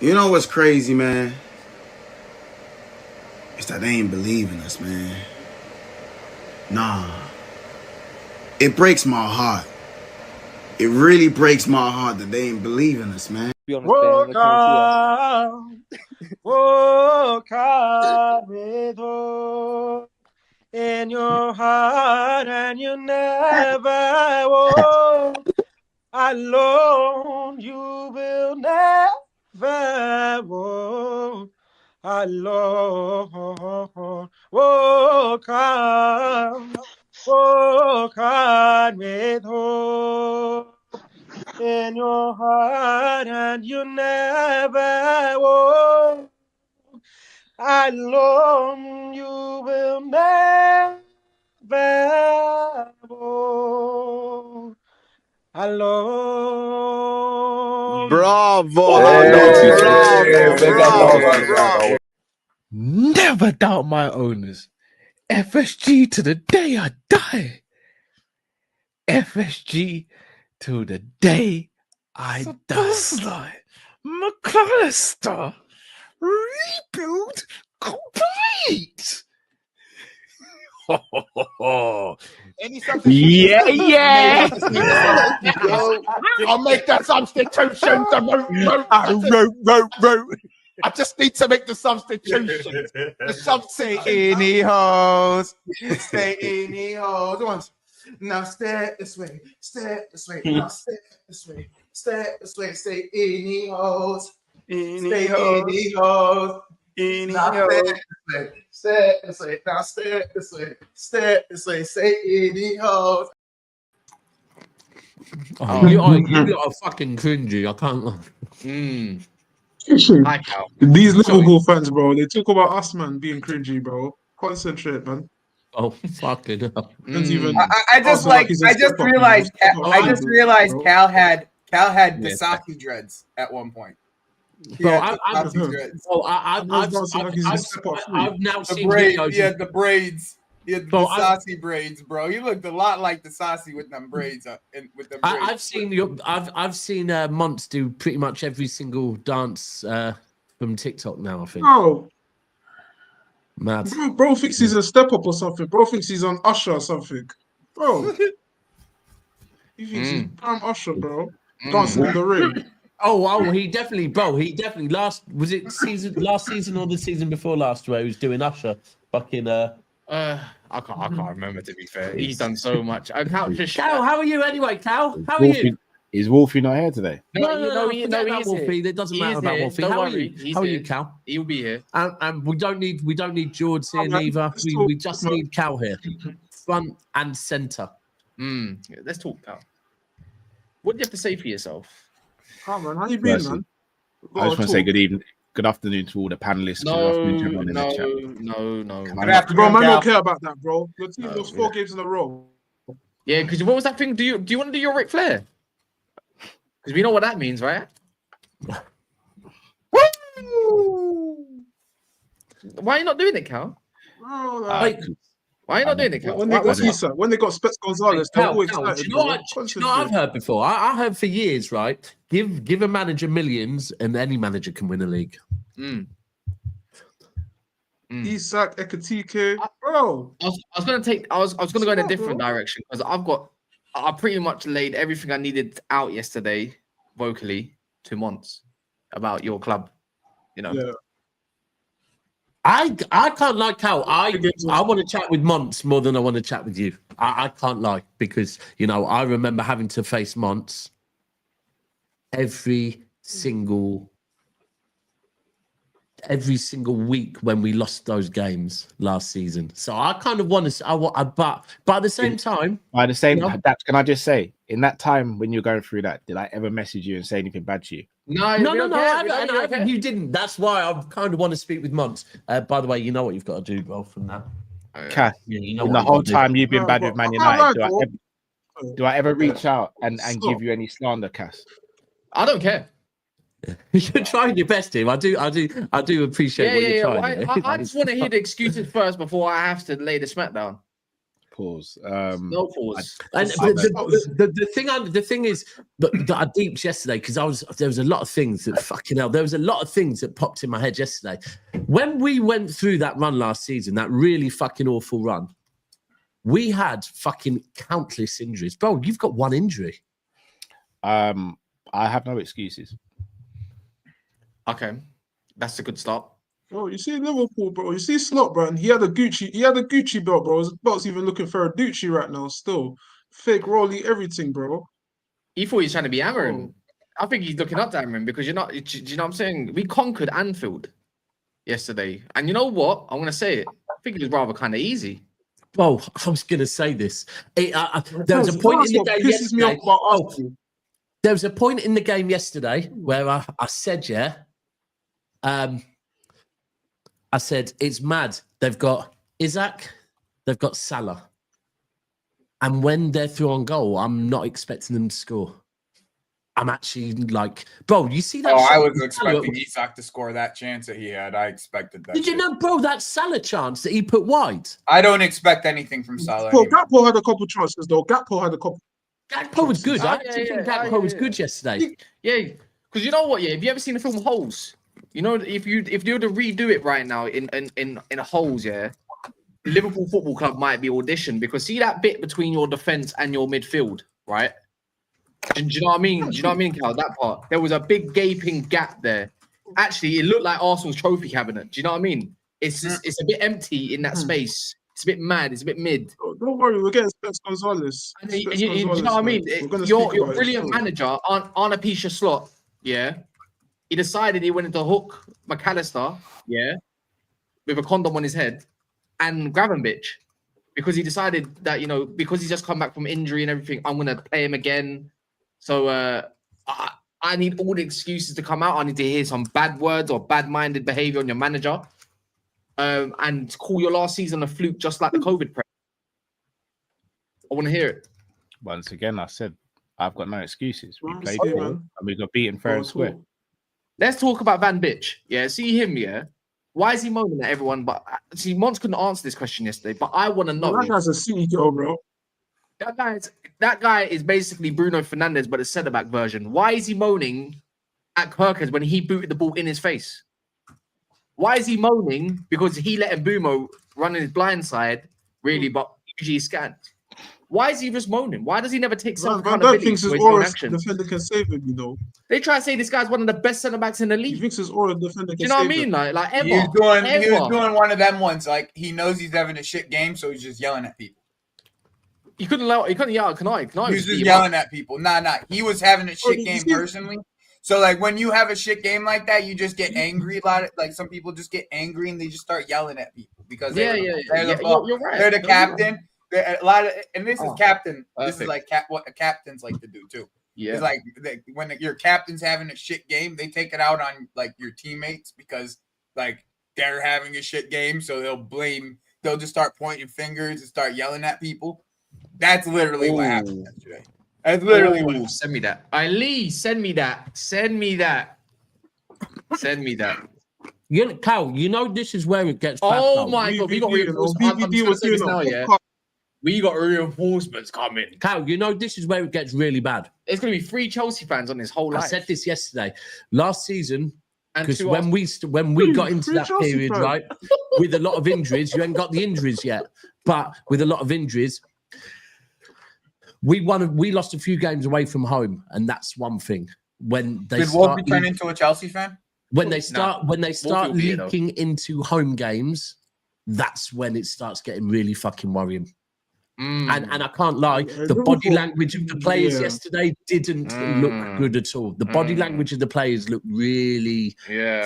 You know what's crazy, man? It's that they ain't believing us, man. Nah. It breaks my heart. It really breaks my heart that they ain't believing us, man. Walk on with hope in your heart, and you never walk alone. You will never walk alone. Walk on with hope in your heart, and you never walk alone. You will never walk alone. Bravo! Bravo! Never doubt my owners. FSG to the day I die. FSG to the day I die. McAllister, rebuild complete. Yeah. I'll make that substitution. I just need to make the substitution. The sub say any hoes. Say any hoes. Once. Now step this way. Step this way. Now step this way. Step this way. Say any hoes. Say any hoes. Now step this way. Now step this way. Step this way. Say any hoes. Oh, you are fucking cringy. I can't. These Liverpool fans, bro, they talk about us, man, being cringy, bro. Concentrate, man. Oh, fucking hell. I just realized Cal had Dasaki dreads at one point. Bro, I've now seen videos. He had the braids. He had the Dasasi braids, bro. He looked a lot like Dasasi with them braids. I've seen Monts do pretty much every single dance from TikTok now, I think. Oh, mad. Bro thinks he's a step up or something. Bro thinks he's on Usher or something. Bro, he thinks he's prime Usher, bro. Dancing in the ring. Oh, he definitely last season or the season before last where he was doing Usher fucking I can't remember, to be fair. He's done so much. Cal, how are you anyway, Cal? How are you? Is Wolfie not here today? No, he's Wolfie. It doesn't matter about Wolfie. How are you? How are you, Cal? He'll be here. And we don't need George here neither. We just need Cal here, front and center. Let's talk, Cal. What do you have to say for yourself? Come on, how you been, man? I just want to say good evening. Good afternoon to all the panelists. No. Bro, man, don't care about that, bro. Your team lost 4 games in a row. Yeah, because what was that thing? Do you want to do your Ric Flair? Because we know what that means, right? Why are you not doing it, Cal? Bro, why are you not doing it, Cal? When they got Spets Gonzalez, they're always excited. Do you know what I've heard before? I heard for years, right? Give a manager millions, and any manager can win a league. Isak, Ekatike, bro. I was gonna go in a different direction because I pretty much laid everything I needed out yesterday vocally to Monts about your club. You know. Yeah. I can't lie, Cal. I want to chat with Monts more than I want to chat with you. I can't lie because I remember having to face Monts every single week when we lost those games last season. So I kind of want to. But at the same time, can I just say, in that time when you're going through that, did I ever message you and say anything bad to you? No, you didn't. That's why I kind of want to speak with Monts. By the way, you know what you've got to do, bro, from that. Cass, in the whole time you've been bad with Man United, do I ever reach out and give you any slander, Cass? I don't care. You're trying your best, Tim. I do appreciate what you're trying. I just want to hear the excuses first before I have to lay the smack down. pause. No pause. And the thing is that I deeped yesterday because there was a lot of things that fucking hell. There was a lot of things that popped in my head yesterday when we went through that run last season. That really fucking awful run. We had fucking countless injuries, bro. You've got one injury. I have no excuses. Okay, that's a good start. Bro, you see Liverpool, bro. You see Slot, bro, and he had a Gucci belt, bro. His belt's even looking for a Dyche right now. Still, fake rolly, everything, bro. He thought he's trying to be Aaron. Oh. I think he's looking up to Aaron because you're not. Do you know what I'm saying? We conquered Anfield yesterday, and you know what? I'm gonna say it. I think it was rather kind of easy. Well, I was gonna say this. There was a point in the game yesterday. There was a point in the game yesterday where I said, yeah. I said, it's mad. They've got Isaac, they've got Salah. And when they're through on goal, I'm not expecting them to score. I'm actually like, bro, you see that? Oh, I was expecting Isaac to score that chance that he had. I expected that. Did you know, bro, that Salah chance that he put wide? I don't expect anything from Salah. Well, Gakpo had a couple chances, though. Gakpo was good. I actually think Gakpo was good yesterday. Yeah, because you know what? Yeah, have you ever seen the film Holes? You know, if you were to redo it right now in Holes, yeah, Liverpool Football Club might be auditioned because see that bit between your defense and your midfield, right? Do you know what I mean? Do you know what I mean, Cal? That part. There was a big gaping gap there. Actually, it looked like Arsenal's trophy cabinet. Do you know what I mean? It's a bit empty in that space. It's a bit mad. It's a bit mid. Oh, don't worry, we're getting Spence Gonzalez. Do you know what I mean? Your brilliant manager, Arne Pisha Slot, yeah. He decided he went into hook McAllister, yeah, with a condom on his head, and Gravenberch, because he decided that, you know, because he's just come back from injury and everything, I'm going to play him again. So I need all the excuses to come out. I need to hear some bad words or bad-minded behavior on your manager, and call your last season a fluke, just like the COVID prep. I want to hear it. Once again, I said I've got no excuses. We played well, and we got beaten fair and square. Let's talk about Van Bitch. Yeah, see him, yeah. Why is he moaning at everyone? But see, Mons couldn't answer this question yesterday, but I want to know. That guy's a city girl, bro. That guy is basically Bruno Fernandes, but a centre-back version. Why is he moaning at Kirkers when he booted the ball in his face? Why is he moaning? Because he let Mbumo run in his blind side, really, but usually scanned. Why is he just moaning? Why does he never take some accountability for his own actions? Defender can save him, you know. They try to say this guy's one of the best centre backs in the league. He thinks his aura defender can save him. Do you know what I mean? Like ever. He was doing one of them ones. Like he knows he's having a shit game, so he's just yelling at people. He couldn't yell at Kanai. He was just yelling at people. Nah. He was having a shit game personally. So like when you have a shit game like that, you just get angry about it. Like some people just get angry and they just start yelling at people because they're the captain. A lot of, and this is captain. Perfect. This is like what the captains like to do too. Yeah, it's like when your captain's having a shit game, they take it out on like your teammates because like they're having a shit game, so they'll just start pointing fingers and start yelling at people. That's literally what happened yesterday. That's literally what happened. Send me that. Ali, send me that. Send me that. Send me that. Cal, you know this is where it gets bad. Oh my god, we got reinforcements. I'm going to say this now, yeah. We got reinforcements coming. Cal, you know this is where it gets really bad. There's going to be 3 Chelsea fans on this whole life. I said this yesterday. Last season, because when we got into that period, right, with a lot of injuries, you ain't got the injuries yet, but with a lot of injuries, we lost a few games away from home, and that's one thing. When they did Wolfie turn into a Chelsea fan? When they start leaking into home games, that's when it starts getting really fucking worrying. And I can't lie, the body language of the players yesterday didn't look good at all. The body language of the players looked really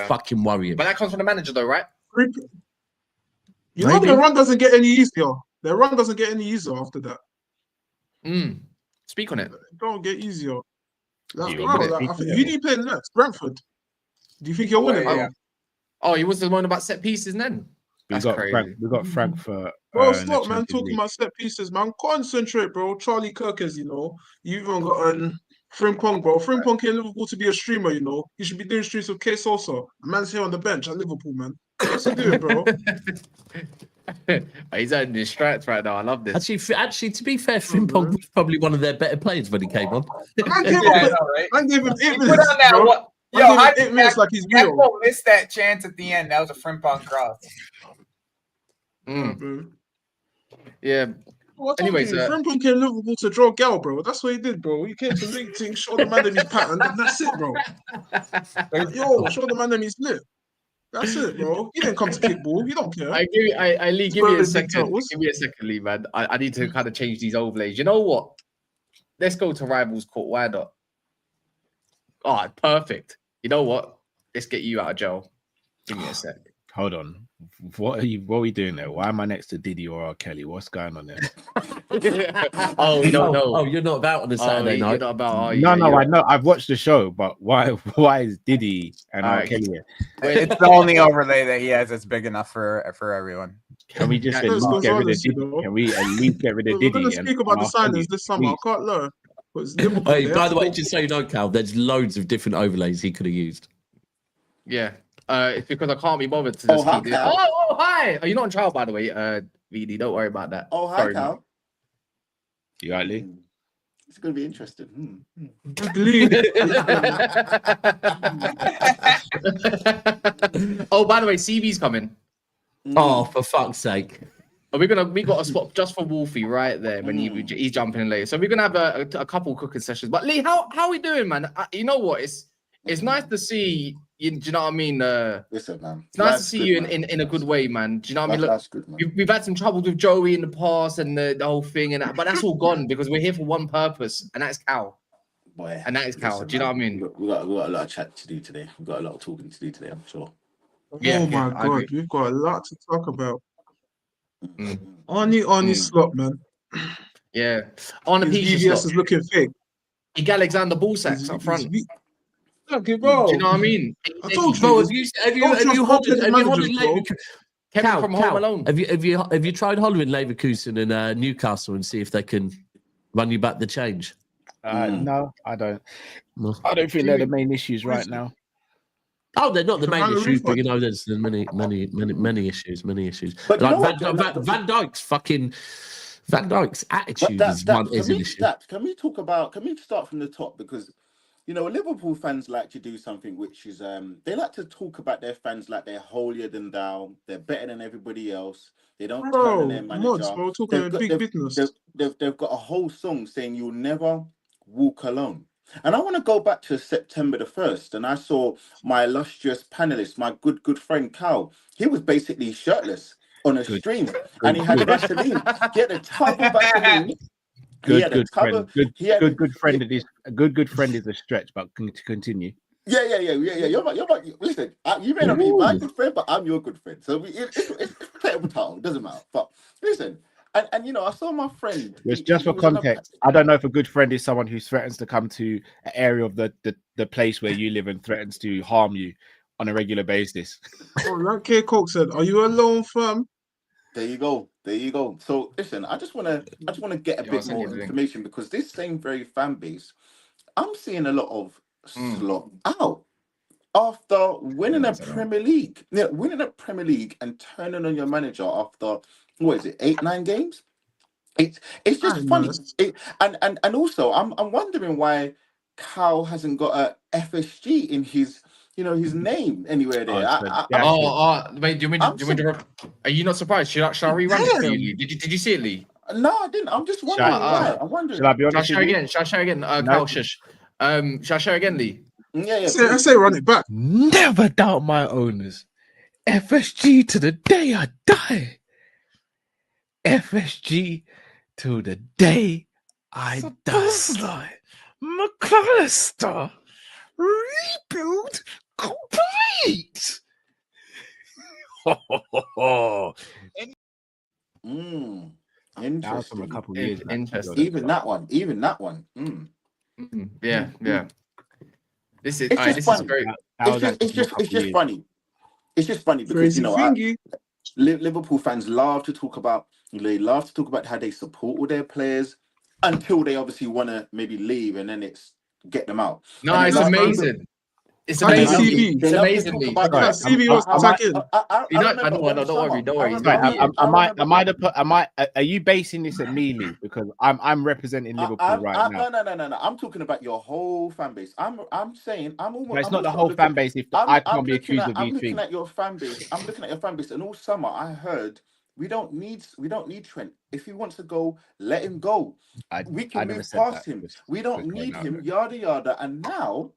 fucking worrying. But that comes from the manager, though, right? You know, the run doesn't get any easier. The run doesn't get any easier after that. Speak on it. It don't get easier. Who do you play next? Brentford. Do you think you'll win it? Oh, he was the one about set pieces then. We got Frankfurt. Bro, stop, man. Talking about set pieces, man. Concentrate, bro. Charlie Kirkers, you know. You even got Frimpong, bro. Frimpong came to Liverpool to be a streamer, you know. He should be doing streams with K Sosa. A man's here on the bench at Liverpool, man. What's he doing, bro? He's earning his stripes right now. I love this. Actually, to be fair, Frimpong was probably one of their better players when he came on. Man gave him 8 Put minutes, on that bro. what? Yo, Man how gave him 8 did minutes like he's real. Gakpo missed that chance at the end? That was a Frimpong cross. Yeah. Well, Anyways, Frimpong came Liverpool to draw Gal, bro. That's what he did, bro. He came to link things, show the man them his pattern, and that's it, bro. Like, yo, show the man them his lip. That's it, bro. He didn't come to kick ball. He don't care. Lee, give me a second. Give me a second, Lee, man. I need to kind of change these overlays. You know what? Let's go to Rivals Court. Why not? Oh, perfect. You know what? Let's get you out of jail. Give me a sec. Hold on. What are we doing there? Why am I next to Diddy or R. Kelly? What's going on there? Oh, you don't know. Oh, you're not about on a Saturday night. You're not about. No, I know. I've watched the show, but why is Diddy and R. Kelly here? It's the only overlay that he has that's big enough for everyone. Can we just at least get rid of Diddy? Can we at least get rid of Diddy? We're going to speak about the signings this summer. I can't lie. Hey, by the way, just so you know, Cal, there's loads of different overlays he could have used. Yeah. It's because I can't be bothered to just keep this. Oh, hi. You're not on trial, by the way, VD. Don't worry about that. Oh, hi, sorry, Cal. Man. You right, Lee? It's going to be interesting. Oh, by the way, CV's coming. Oh, for fuck's sake. We got a spot just for Wolfie right there when he's jumping in later. So we're gonna have a couple cooking sessions. But Lee, how are we doing, man? You know what? It's nice to see you. Do you know what I mean? Listen, man. It's nice to see you in a good way, man. Do you know what I mean? Look, that's good, man. We've had some troubles with Joey in the past and the whole thing, but that's all gone because we're here for one purpose, and that's Cal. Boy, and that is Cal. Do you know what I mean? We got a lot of chat to do today. We've got a lot of talking to do today, I'm sure. Oh my God, we've got a lot to talk about. Arnie slot, man. Yeah. On the His VVS is looking fake. Alexander Ballsacks up front. Look, bro. Do you know what I mean? I told you. Bro, have you hollered Kevin from Home Alone. Have you tried hollering Leverkusen and Newcastle and see if they can run you back the change? No, I don't. No. I don't think they're the main issues right now. Oh, they're not the main issues, but you know, there's many issues. But like Van Dijk's attitude is an issue. Can we start from the top? Because you know, Liverpool fans like to do something which is they like to talk about their fans like they're holier than thou, they're better than everybody else. They don't turn on their manager. They've got a whole song saying you'll never walk alone. And I want to go back to September the 1st, and I saw my illustrious panelist, my good friend Cal. He was basically shirtless on a stream, and he had Vaseline. He had a tub of Vaseline. Good friend is a stretch, but to continue. Yeah. Listen, you may not be my good friend, but I'm your good friend. So it's playable title, doesn't matter. But listen. And you know, I saw my friend. Just for context, I don't know if a good friend is someone who threatens to come to an area of the place where you live and threatens to harm you on a regular basis. Oh, like K. Coke said, are you alone, fam? There you go. So listen, I just wanna get a bit more information because this same very fan base, I'm seeing a lot of slot out after winning a Premier League. Yeah, winning a Premier League and turning on your manager after. What is it? 8-9 games? It's just funny. And also I'm wondering why Cal hasn't got a FSG in his name anywhere there. Wait, do you mean are you not surprised? Should I rerun it for you? Did you see it, Lee? No, I didn't. I'm just wondering why. I'm wondering. Shall I be honest? Shall I share again? Cal, shush. Shall I share again, Lee? Yeah. I say run it back. Never doubt my owners. FSG to the day I die. FSG till the day I die. McAllister rebuild complete. Interesting. That was from a couple of years. Interesting. Even that one. Yeah. This is great. It's just funny. It's just funny because you know Liverpool fans love to talk about how they support all their players until they obviously want to maybe leave and then it's get them out. No, it's amazing. It's Tag in amazing. CB. It's amazingly. CB wants to tag in. Don't worry. Are you basing this at Mealy? Because I'm representing Liverpool right now. No. I'm talking about your whole fan base. I'm saying I'm almost. But it's not the whole fan base. If I can't be accused of these things. I'm looking at your fan base. I'm looking at your fan base, and all summer I heard we don't need Trent. If he wants to go, let him go. We can move past him. We don't need him. Yada yada. And now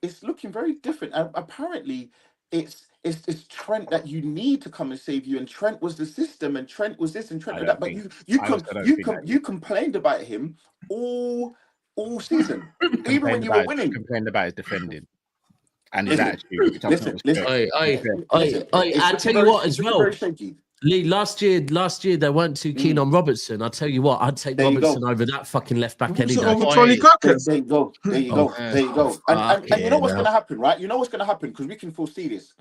it's looking very different. Apparently, it's Trent that you need to come and save you. And Trent was the system, and Trent was this, and Trent was that. But you complained about him all season, even when you were winning. Complained about his defending and his attitude. Listen. I tell you what, as well. Lee, last year they weren't too keen on Robertson. I tell you what, I'd take Robertson over that fucking left back any day. There you go. And you know what's going to happen, right? You know what's going to happen because we can foresee this.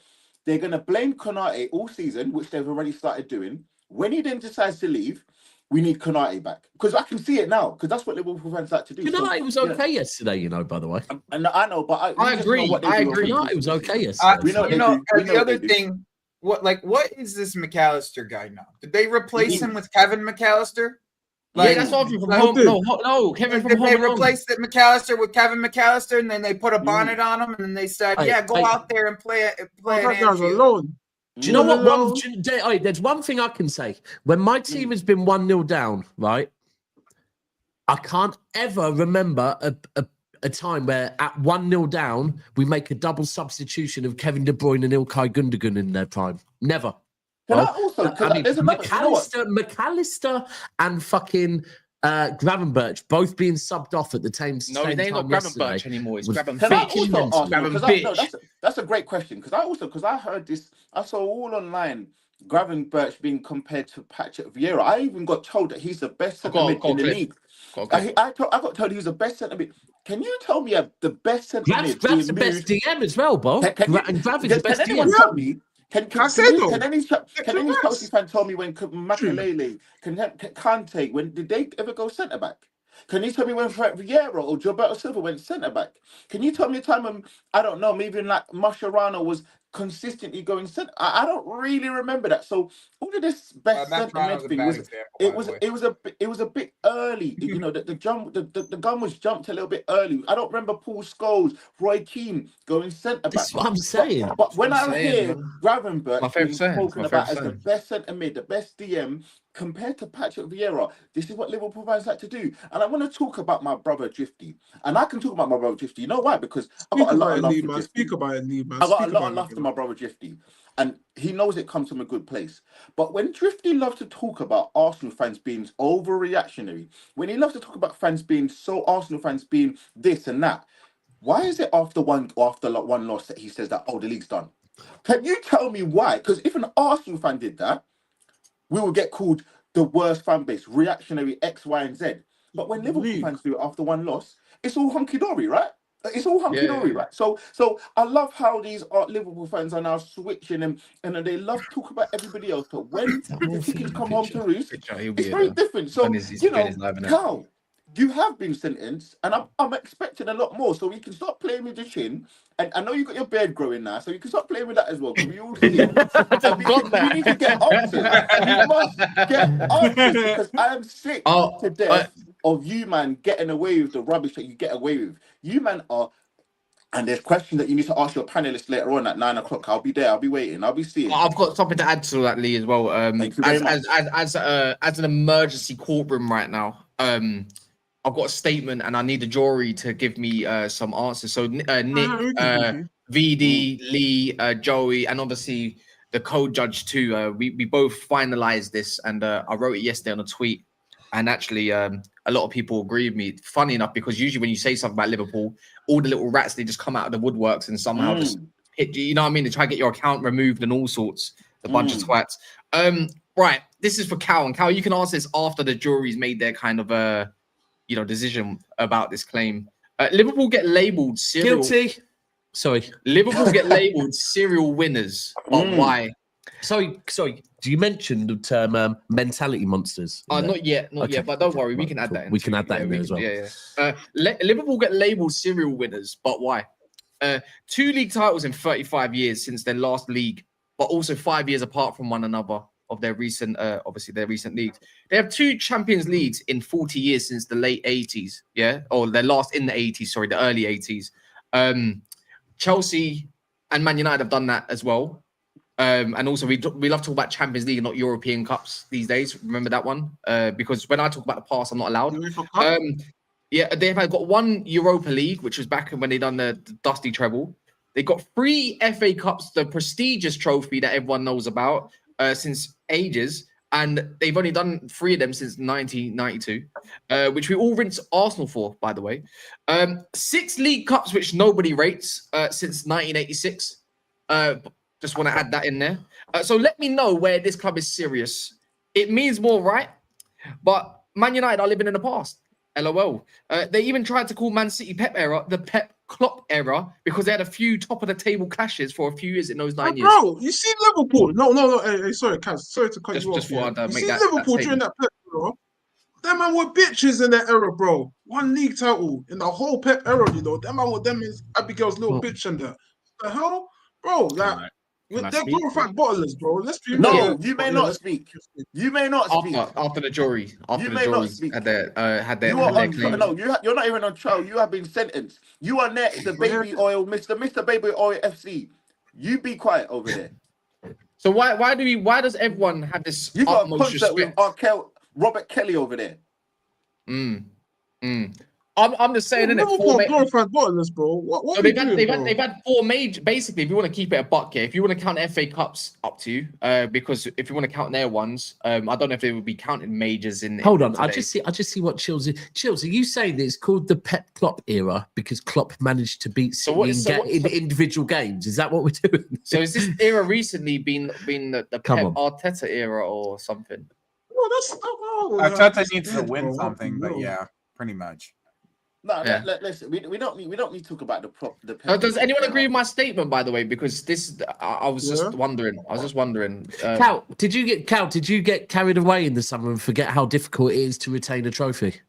They're going to blame Konate all season, which they've already started doing. When he then decides to leave, we need Konate back because I can see it now because that's what Liverpool fans like to do. Konate was okay yesterday, you know. By the way, and I know, but I agree. Konate was okay yesterday. The other thing. What is this McAllister guy now? Did they replace him with Kevin McAllister? That's all from home. No, Kevin from home. Did they replace McAllister with Kevin McAllister, and then they put a bonnet on him, and then they said, go out there and play that guy's alone. Do you know what? There's one thing I can say. When my team has been 1-0 down, right, I can't ever remember a time where at 1-0 down, we make a double substitution of Kevin De Bruyne and Ilkay Gundogan in their prime. Never. McAllister and fucking Gravenberch both being subbed off at the same time. No, they ain't got Gravenberch anymore. It's Gravenberch. That's a great question because I heard this. I saw all online. Gravenberch being compared to Patrick Vieira. I even got told that he's the best centre mid in the league. I got told he was the best centre mid. Can you tell me the best centre mid? Grav's the best DM as well, Bo. And Grav is the best DM. Tell me? Can any Chelsea fan tell me when Makelele, Kante, when did they ever go centre back? Can you tell me when Vieira or Gilberto Silva went centre back? Can you tell me a time when I don't know, maybe like Mascherano was consistently going centre? I don't really remember that. So all of this best centre mid thing it was a bit early. You know, the gun was jumped a little bit early. I don't remember Paul Scholes, Roy Keane going centre back. That's what I'm saying. But when I hear Gravenberch being spoken about as the best centre mid, the best DM, compared to Patrick Vieira, this is what Liverpool fans like to do. And I want to talk about my brother Drifty. And I can talk about my brother Drifty. You know why? Because I got a lot of love for Drifty. Speak about it, Lee, man. I got a lot of love for my brother Drifty. And he knows it comes from a good place. But when Drifty loves to talk about Arsenal fans being overreactionary, when he loves to talk about Arsenal fans being this and that, why is it after one loss that he says that, the league's done? Can you tell me why? Because if an Arsenal fan did that, we will get called the worst fan base, reactionary X, Y, and Z. But when Liverpool fans do it after one loss, it's all hunky-dory, right? It's all hunky-dory, right? So I love how these Liverpool fans are now switching and they love to talk about everybody else. But when the chickens come home to roost, it's very different. So, Carl, you have been sentenced, and I'm expecting a lot more. So we can start playing with the chin. And I know you got your beard growing now, so you can start playing with that as well. Because we all see it. We need to get answers. We must get answers because I am sick to death of you, man, getting away with the rubbish that you get away with. You, man, are. And there's questions that you need to ask your panelists later on at 9 o'clock. I'll be there. I'll be waiting. I'll be seeing. I've got something to add to that, Lee, as well. As an emergency courtroom right now. I've got a statement and I need a jury to give me some answers. So Nick, VD, Lee, Joey, and obviously the co-judge too. We both finalized this, and I wrote it yesterday on a tweet. And actually, a lot of people agree with me. Funny enough, because usually when you say something about Liverpool, all the little rats, they just come out of the woodworks and somehow just hit you. You know what I mean? They try to get your account removed and all sorts. The bunch of twats. Right, this is for Cal. And Cal, you can answer this after the jury's made their kind of decision about this claim. Liverpool get labelled serial... Guilty. Sorry. Liverpool get labelled serial winners. But why? Sorry. Do you mention the term mentality monsters? Not yet, but don't worry, we can add that in. We can add that in there as well. Liverpool get labelled serial winners, but why? 2 league titles in 35 years since their last league, but also 5 years apart from one another of their recent, obviously their recent leagues. They have 2 Champions Leagues in 40 years since the late 80s, yeah, or their last in the 80s, sorry, the early 80s. Chelsea and Man United have done that as well. And also we love to talk about Champions League, not European Cups these days. Remember that one? Because when I talk about the past, I'm not allowed. Yeah, they've got 1 Europa League, which was back when they done the dusty treble. They got 3 FA Cups, the prestigious trophy that everyone knows about, since ages. And they've only done 3 of them since 1992, which we all rinse Arsenal for, by the way. 6 League Cups, which nobody rates, since 1986. Just want to add that in there. So let me know where this club is serious. It means more, right? But Man United are living in the past. LOL. They even tried to call Man City Pep era the Pep Klopp era because they had a few top of the table clashes for a few years in those 9 years. Bro, you see Liverpool? No. Hey, sorry, Kaz. Sorry to cut you off. You see Liverpool during that Pep era? Them man were bitches in that era, bro. 1 league title in the whole Pep era, you know. Them man were them is Abigail's little bitch in there. The hell, bro? Like. They're glorified bottlers, bro. Let's be real. No, you may not speak. You may not speak after the jury. After the jury had their claim. No, you're not even on trial. You have been sentenced. You are next. The Baby Oil, Mr. Baby Oil FC. You be quiet over there. So why does everyone have this? You got a concert with Robert Kelly over there. I'm just saying, glorified bottlers, bro. What so they've had 4 major. Basically, if you want to keep it a buck here, if you want to count FA Cups, up to you. Because if you want to count their ones, I don't know if they would be counting majors in. Hold on, I just see what Chills. Chills, are you saying that it's called the Pep Klopp era because Klopp managed to beat City in individual games? Is that what we're doing? So is this era recently been the Pep Arteta era or something? Arteta needs to win something, but yeah, pretty much. No, listen. We don't need to talk about the. Does anyone agree with my statement, by the way? Because this, I was just wondering. Cal, did you get carried away in the summer and forget how difficult it is to retain a trophy?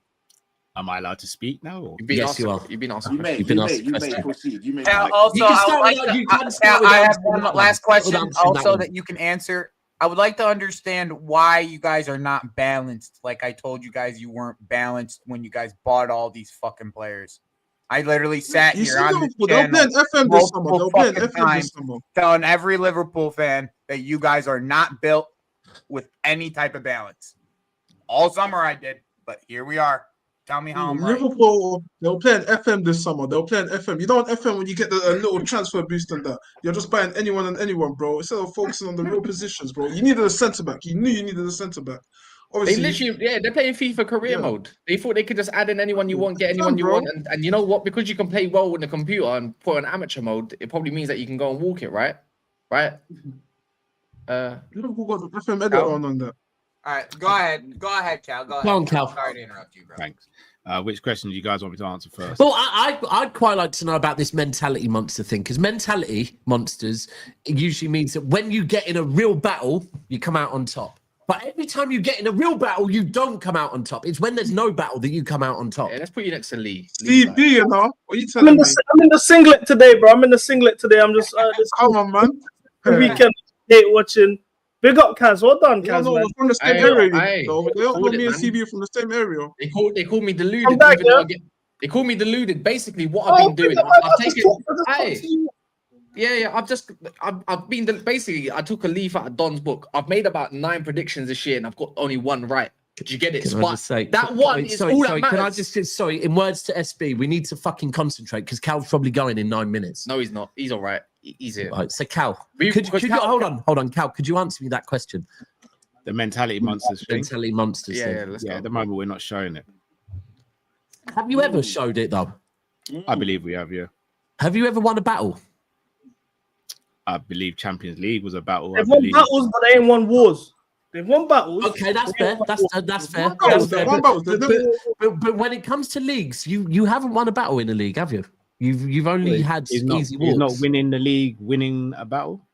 Am I allowed to speak now? Or? Yes, you are. You've been asked. You may proceed. You may. Also, I have one last question. Also, that you can answer. I would like to understand why you guys are not balanced. Like I told you guys, you weren't balanced when you guys bought all these fucking players. I literally sat here on this channel telling every Liverpool fan that you guys are not built with any type of balance. All summer I did, but here we are. Tell me how I'm right. Liverpool, they'll play an FM this summer. They'll play an FM. You don't FM when you get a little transfer boost and that. You're just buying anyone and anyone, bro. Instead of focusing on the real positions, bro. You needed a centre back. You knew you needed a centre back. Obviously, they're playing FIFA career mode. They thought they could just add in anyone you want, get anyone you want, and you know what? Because you can play well with the computer and put on amateur mode, it probably means that you can go and walk it, right? Liverpool got the FM edit on that. All right, go ahead, Cal. Go on, Cal. Sorry to interrupt you, bro. Thanks. Which question do you guys want me to answer first? Well, I'd quite like to know about this mentality monster thing, because mentality monsters usually means that when you get in a real battle, you come out on top. But every time you get in a real battle, you don't come out on top. It's when there's no battle that you come out on top. Yeah, let's put you next to Lee. CB, you know? What are you telling me? I'm in the singlet today, bro. I'm just come on, man. The weekend hate watching. Big up, Kaz. Well done, Kaz. No, we're from the same area. They all know me and CB are from the same area. They call me deluded. They call me deluded. Basically, what I've been doing, I've taken. I've been basically. I took a leaf out of Don's book. I've made about 9 predictions this year, and I've got only 1 right. Did you get it? Can I just say, that one is all that matters. Can I just sorry? In words to SB, we need to fucking concentrate because Cal's probably going in 9 minutes. No, he's not. He's all right. He's here. Right, so Cal, hold on, Cal. Could you answer me that question? The mentality monsters thing. Mentality monsters. Yeah. At the moment, we're not showing it. Have you ever showed it though? I believe we have. Yeah. Have you ever won a battle? I believe Champions League was a battle. They've won battles, but they ain't won wars. They've won battles. Okay, that's fair. That's fair. But when it comes to leagues, you haven't won a battle in a league, have you? You've only had easy walks. He's not winning the league, winning a battle.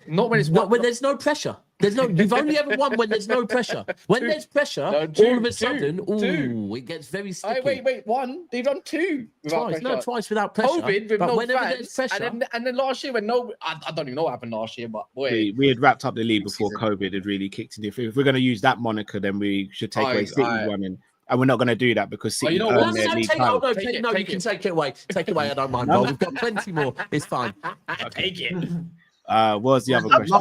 Not when it's when there's no pressure. You've only ever won when there's no pressure. When there's pressure, all of a sudden, it gets very sticky. Wait, one. They've done two. Twice without pressure. COVID with but no whenever fans, there's pressure, and then last year when I don't even know what happened last year, but boy, we had wrapped up the league before COVID had really kicked in. If we're going to use that moniker, then we should take away City's running. And we're not going to do that because City earned their league title. You can take it away. Take it away. I don't mind. Bro. We've got plenty more. It's fine. Take it. What was the other question?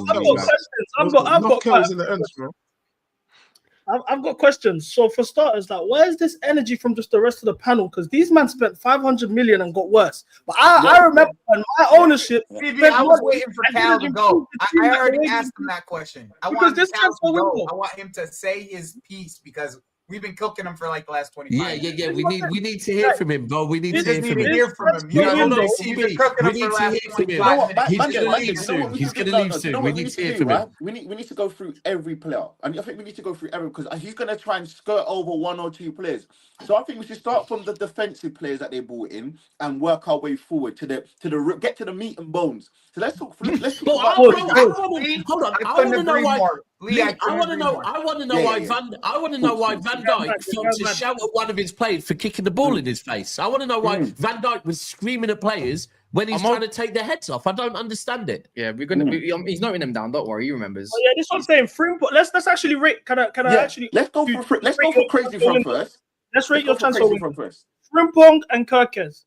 I've got questions. So for starters, like, where's this energy from just the rest of the panel? Because these men spent 500 million and got worse. But I remember when my ownership. I was waiting for Cal to go. I already asked him that question. I want him to say his piece because we've been cooking him for like the last 25 years. Yeah. We need to hear from him, bro. We need to hear from him. He's been cooking him for the last 25 minutes. He's going to leave soon. He's going to leave soon. We need to hear from him. We need to go through every player. And I think we need to go through every because he's going to try and skirt over one or two players. So I think we should start from the defensive players that they brought in and work our way forward to get to the meat and bones. So let's talk about hold on. I want to know why. I want to know why Van Dijk felt to shout at one of his players for kicking the ball in his face. I want to know why Van Dijk was screaming at players when he's trying to take their heads off. I don't understand it. Yeah, we're gonna. He's noting them down. Don't worry, he remembers. Oh, yeah, this is what I'm saying. Frimpong. Let's actually rate. Can I actually? Let's go for crazy from first. Let's rate your transfer from first. Frimpong and Kirkes.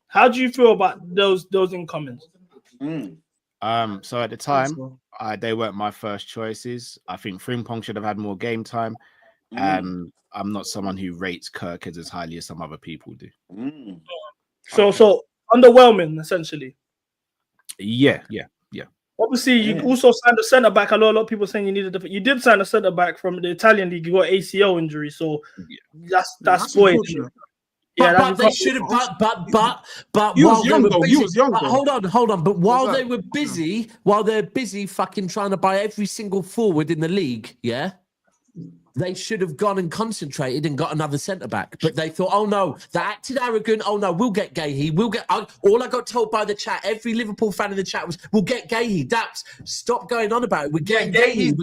How do you feel about those incomings? So at the time, they weren't my first choices. I think Frimpong should have had more game time. And I'm not someone who rates Kirkes as highly as some other people do. So underwhelming, essentially. Yeah. Obviously, you also signed a centre back. I know a lot of people saying you needed you did sign a centre back from the Italian league. You got ACL injury, so that's void. But they should have. But he was young though. He was young. Hold on. But while they were busy, fucking trying to buy every single forward in the league, they should have gone and concentrated and got another centre back. But they thought, oh no, they acted arrogant. Oh no, we'll get Gahey. All I got told by the chat, every Liverpool fan in the chat was, we'll get Gahey. Daps, stop going on about it. We're getting Gahey.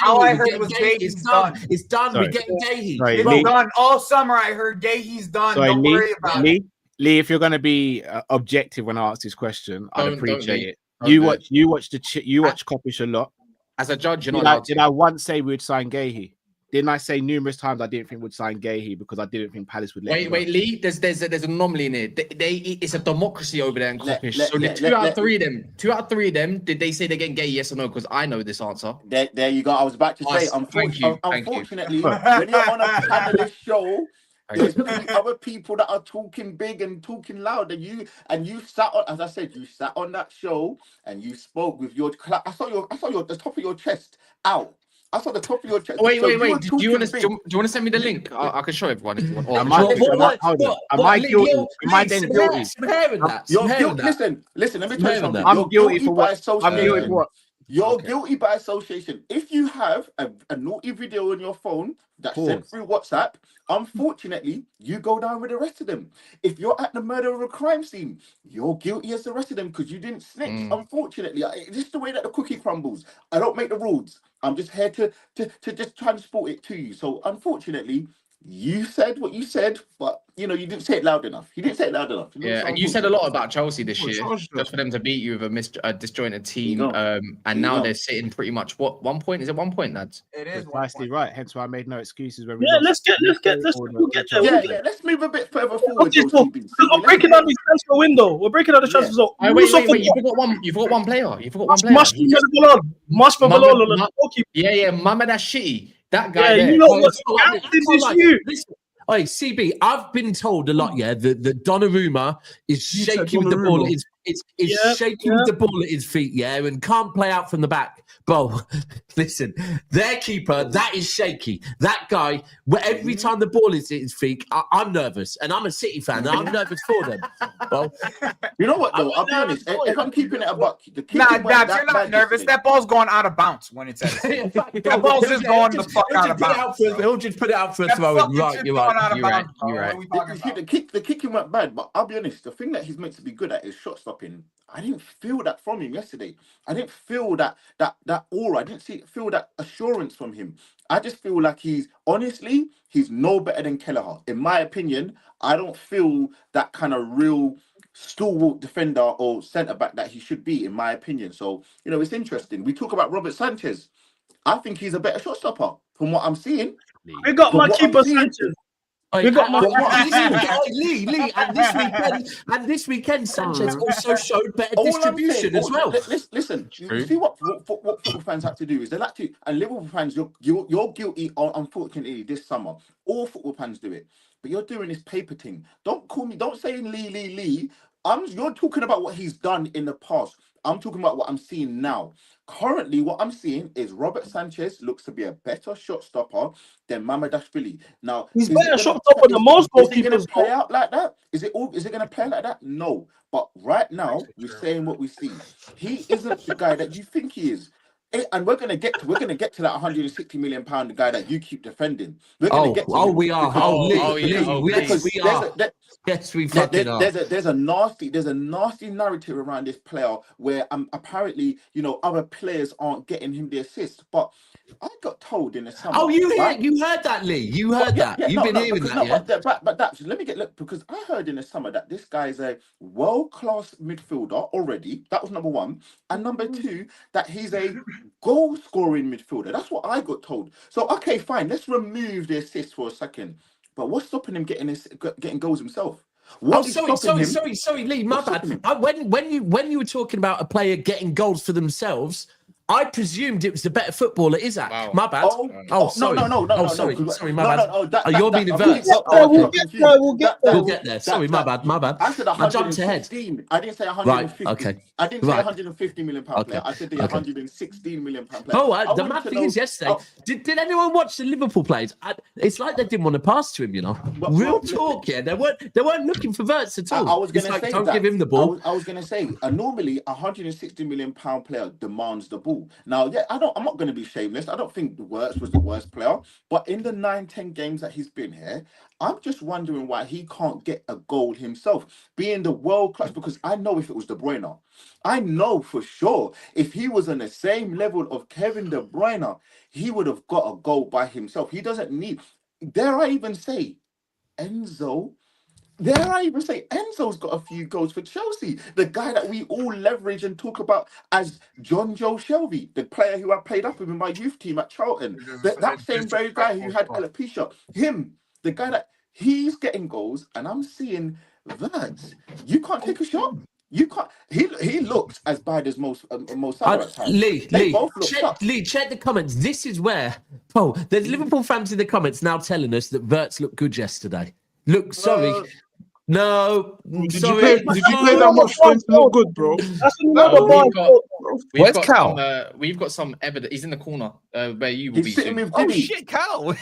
All I heard was Gahey's done. It's done. We're getting Gahey. It's done. All summer I heard Gahey's done. Don't worry about it. Lee, if you're going to be objective when I ask this question, I'd appreciate it. You watch Coppish a lot. As a judge, you're not. Did I once say we'd sign Gahey? Didn't I say numerous times I didn't think we'd sign Gahey because I didn't think Palace would let him Wait, Lee, there's an anomaly in it. It's a democracy over there in Coppish. So two out of three of them, did they say they're getting Gahey, yes or no? Because I know this answer. There you go. I was about to say, unfortunately, when you're on a panelist show, there's other people that are talking big and talking loud, and you sat on, as I said, you sat on that show and you spoke with your. I saw the top of your chest out. I saw the top of your chest. Wait. Do you want to send me the link? I can show everyone if you want. Am I guilty? Am I then guilty? Listen. Let me tell you something. I'm guilty for what? I'm guilty for what? You're guilty by association. If you have a naughty video on your phone that's sent through WhatsApp, unfortunately, you go down with the rest of them. If you're at the murder of a crime scene, you're guilty as the rest of them because you didn't snitch. Unfortunately, this is the way that the cookie crumbles. I don't make the rules. I'm just here to just transport it to you. So unfortunately, you said what you said, but you didn't say it loud enough. And you said a lot about Chelsea this year, just for them to beat you with a disjointed team. And now they're sitting pretty much 1 point. Is it 1 point, lads? It is precisely right. Hence why I made no excuses when we. Let's get there. Let's move a bit further forward. We're breaking down the transfer window. We're breaking down the transfer zone. Wait. You forgot one player. Must Yeah. Mama, that's shitty. That guy. Yeah, you know what's you. Hey, CB, I've been told a lot, that Donnarumma is shaky with the ball. Is shaky with the ball at his feet, and can't play out from the back. Bro, listen, their keeper, that is shaky. That guy, every time the ball is at his feet, I'm nervous. And I'm a City fan, and I'm nervous for them. Well, you know what, though? I'll be honest. If I'm keeping it a buck, you're not nervous. That ball's going out of bounce when it's at it. That ball's just going the fuck out of bounds. He'll just put it out for a throw. Right, you're right. The kicking went bad, but I'll be honest. The thing that he's meant to be good at is shot stopping. dropping. I didn't feel that from him yesterday. I didn't feel that aura. I didn't feel that assurance from him. I just feel like he's no better than Kelleher. In my opinion, I don't feel that kind of real stalwart defender or centre back that he should be, in my opinion. So, it's interesting. We talk about Robert Sanchez. I think he's a better shot stopper from what I'm seeing. We got my keeper Sanchez. We got my Lee, and this weekend, Sanchez also showed better distribution as well. Listen, you see what football fans have to do is they like to, and Liverpool fans, you're guilty. Unfortunately, this summer, all football fans do it, but you're doing this paper thing. Don't say Lee. You're talking about what he's done in the past. I'm talking about what I'm seeing now. Currently, what I'm seeing is Robert Sanchez looks to be a better shot stopper than Mamadashvili. Now, he's better shot stopper than most goalkeepers. Is it going to play out like that? Is it going to play like that? No. But right now, we're saying what we see. He isn't the guy that you think he is. And we're gonna get to that 160 million pound guy that you keep defending. We're gonna get to we are. Yes, we fucking are. There's a nasty narrative around this player where apparently other players aren't getting him the assist. But I got told in the summer. Oh, you heard that, Lee? You heard that? You've been hearing that, yeah? But let me look, because I heard in the summer that this guy's a world-class midfielder already. That was number one, and number two, that he's a goal-scoring midfielder. That's what I got told. So okay, fine. Let's remove the assist for a second. But what's stopping him getting goals himself? Sorry, Lee. My bad. When you were talking about a player getting goals for themselves, I presumed it was the better footballer, Isaac. Wow. My bad. Sorry. No. Sorry, my bad. You're being inverted. We'll get there. Sorry, my bad. I said 115. I jumped ahead. I didn't say 150. Right, okay. I didn't say 150 million pound player. I said the 116 million pound player. The mad thing is, yesterday, did anyone watch the Liverpool plays? It's like they didn't want to pass to him, Real talk, yeah. They weren't looking for Verts at all. I was going to say don't give him the ball. I was going to say, normally a 160 million pound player demands the ball. Now, I'm not going to be shameless. I don't think Wirtz was the worst player, but in the 9-10 games that he's been here, I'm just wondering why he can't get a goal himself, being the world class. Because I know if it was De Bruyne, I know for sure if he was on the same level of Kevin De Bruyne, he would have got a goal by himself. He doesn't need. Dare I even say, Enzo's got a few goals for Chelsea. The guy that we all leverage and talk about as John Joe Shelby, the player who I played up with in my youth team at Charlton. That same very guy who had alopecia. Him, the guy that he's getting goals, and I'm seeing that. You can't take a shot. You can't. He looks as bad as most at times. Lee, check the comments. This is where there's Liverpool fans in the comments now telling us that Verts looked good yesterday. Look, sorry. No. Did you play that much for him to look good, bro? That's another Where's Cal? We've got some evidence. He's in the corner where you will be soon. Oh shit, Cal!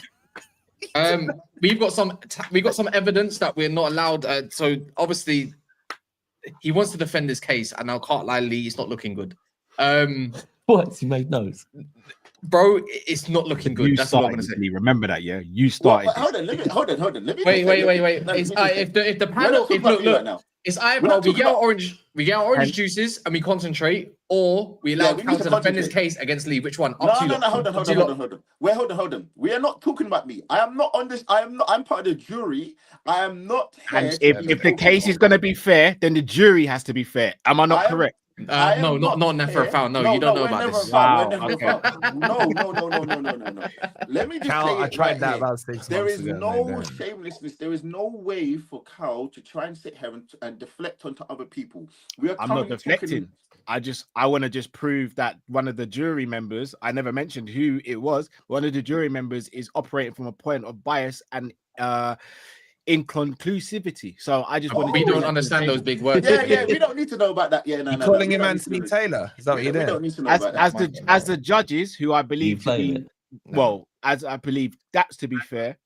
We've got some evidence that we're not allowed. So obviously, he wants to defend his case, and I can't lie, Lee, it's not looking good. What? He made notes. Bro, it's not looking good. That's what I'm gonna say. Remember that, yeah. You started. Hold on. Let me wait. If the panel, look, it's either we get our orange juices and we concentrate, or we allow Cal to defend his case against Lee. Which one? No. Hold on. Hold on. We are not talking about me. I am not on this. I'm part of the jury. I am not. And if the case is going to be fair, then the jury has to be fair. Am I not correct? No, not Nefer foul. No, you don't know about this. Wow. No. Let me just say I tried that about 6 months ago. There is no shamelessness. There is no way for Cal to try and sit here and deflect onto other people. I'm not deflecting. I want to just prove that one of the jury members, I never mentioned who it was, one of the jury members is operating from a point of bias and inconclusivity. So I just want to. We don't understand those big words. Yeah. We don't need to know about that. Yeah, no. Calling him Anthony Taylor. Is that what you did? We don't need to know about that. As the judges, who I believe to be, well, as I believe that's to be fair.